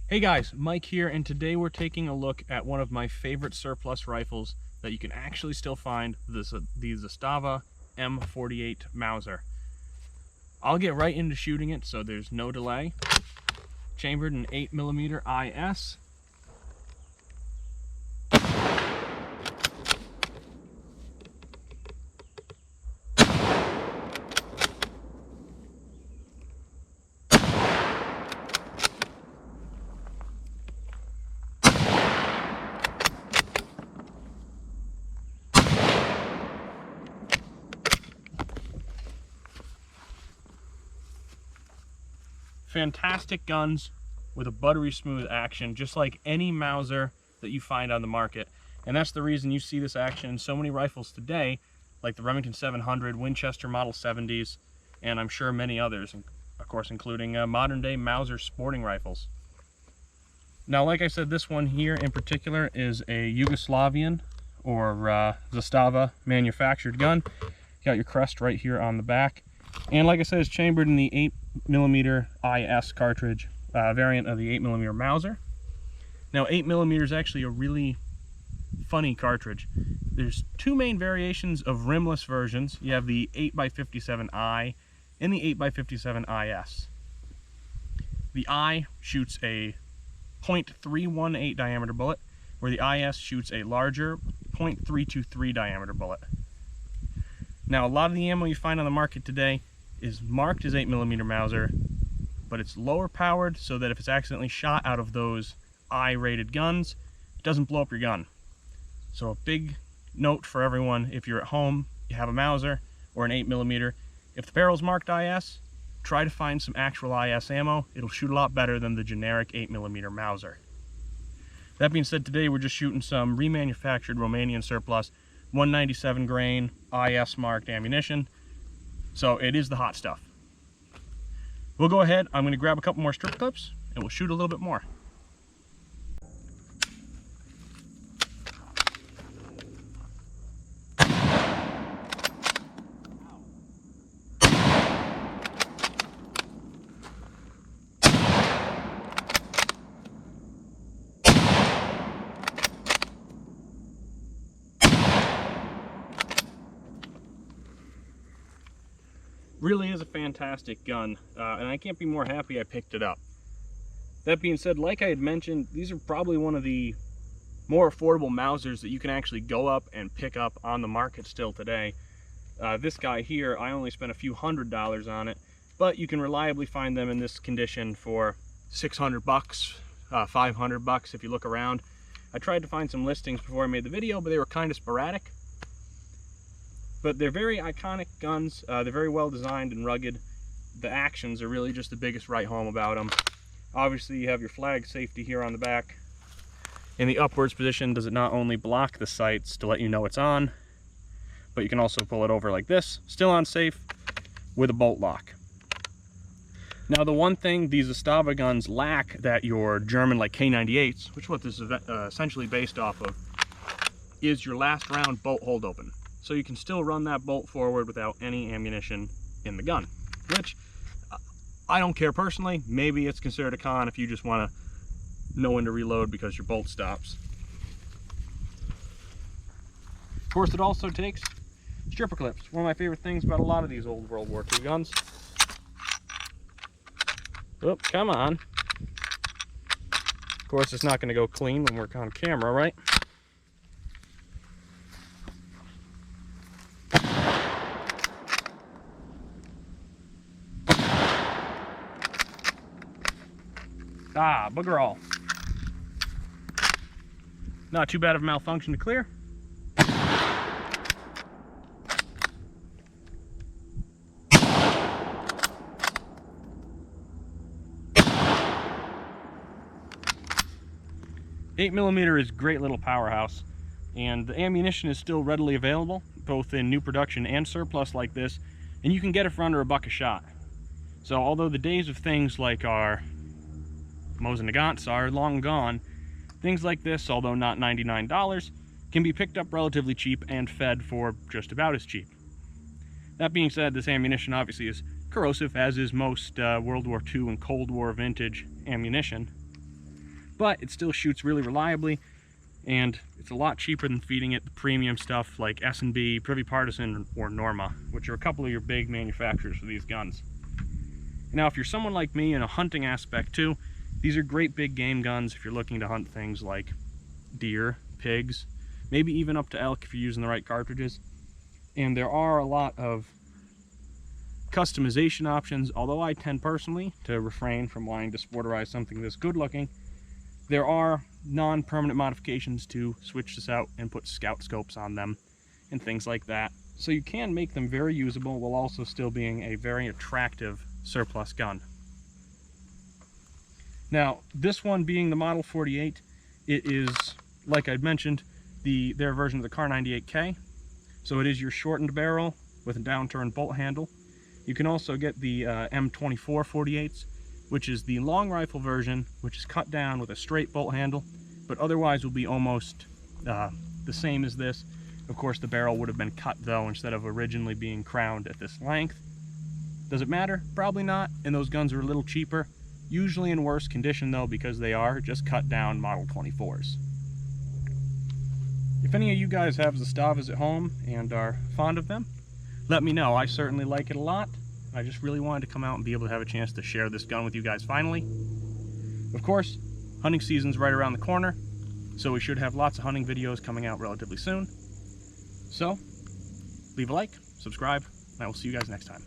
Hey guys, Mike here, and today we're taking a look at one of my favorite surplus rifles that you can actually still find, the Zastava M48 Mauser. I'll get right into shooting it, so there's no delay. Chambered in 8mm IS. Fantastic guns with a buttery smooth action, just like any Mauser that you find on the market. And that's the reason you see this action in so many rifles today, like the Remington 700, Winchester Model 70s, and I'm sure many others, of course including modern day Mauser sporting rifles. Now, like I said, this one here in particular is a Yugoslavian or Zastava manufactured gun. You got your crest right here on the back. And like I said, it's chambered in the 8mm IS cartridge variant of the 8mm Mauser. Now, 8mm is actually a really funny cartridge. There's two main variations of rimless versions. You have the 8x57I and the 8x57 IS. The I shoots a .318 diameter bullet, where the IS shoots a larger .323 diameter bullet. Now, a lot of the ammo you find on the market today is marked as 8mm Mauser, but it's lower powered so that if it's accidentally shot out of those I-rated guns, it doesn't blow up your gun. So a big note for everyone: if you're at home, you have a Mauser or an 8mm, if the barrel's marked IS, try to find some actual IS ammo. It'll shoot a lot better than the generic 8mm Mauser. That being said, today we're just shooting some remanufactured Romanian surplus 197 grain IS marked ammunition. So it is the hot stuff. We'll go ahead, I'm going to grab a couple more strip clips and we'll shoot a little bit more. Really is a fantastic gun, and I can't be more happy I picked it up. That being said, like I had mentioned, these are probably one of the more affordable Mausers that you can actually go up and pick up on the market still today. This guy here, I only spent a few $100s on it, but you can reliably find them in this condition for $600, $500 if you look around. I tried to find some listings before I made the video, but they were kind of sporadic. But they're very iconic guns. They're very well designed and rugged. The actions are really just the biggest right home about them. Obviously, you have your flag safety here on the back. In the upwards position, does it not only block the sights to let you know it's on, but you can also pull it over like this, still on safe, with a bolt lock. Now, the one thing these Zastava guns lack that your German, like K98s, which is what this is essentially based off of, is your last round bolt hold open. So you can still run that bolt forward without any ammunition in the gun, which I don't care personally. Maybe it's considered a con if you just want to know when to reload because your bolt stops. Of course, it also takes stripper clips. One of my favorite things about a lot of these old World War II guns. Oh, come on. Of course, it's not going to go clean when we're on camera, right? Ah, bugger all. Not too bad of a malfunction to clear. The 8mm is a great little powerhouse, and the ammunition is still readily available, both in new production and surplus like this, and you can get it for under $1 a shot. So although the days of things like our Mosin Nagants are long gone, things like this, although not $99, can be picked up relatively cheap and fed for just about as cheap. That being said, this ammunition obviously is corrosive, as is most World War II and Cold War vintage ammunition. but it still shoots really reliably, and it's a lot cheaper than feeding it the premium stuff like S&B, Privy Partisan, or Norma, which are a couple of your big manufacturers for these guns. Now, if you're someone like me in a hunting aspect too, these are great big game guns if you're looking to hunt things like deer, pigs, maybe even up to elk if you're using the right cartridges. And there are a lot of customization options, although I tend personally to refrain from wanting to sporterize something this good looking. There are non-permanent modifications to switch this out and put scout scopes on them and things like that. So you can make them very usable while also still being a very attractive surplus gun. Now, this one being the Model 48, it is, like I'd mentioned, their version of the Car 98K. So it is your shortened barrel with a downturned bolt handle. You can also get the M24 48s, which is the long rifle version, which is cut down with a straight bolt handle, but otherwise will be almost the same as this. Of course, the barrel would have been cut though, instead of originally being crowned at this length. Does it matter? Probably not, and those guns are a little cheaper, usually in worse condition though, because they are just cut down Model 24s. If any of you guys have Zastavas at home and are fond of them, let me know. I certainly like it a lot. I just really wanted to come out and be able to have a chance to share this gun with you guys finally. Of course, hunting season's right around the corner, so we should have lots of hunting videos coming out relatively soon. So, leave a like, subscribe, and I will see you guys next time.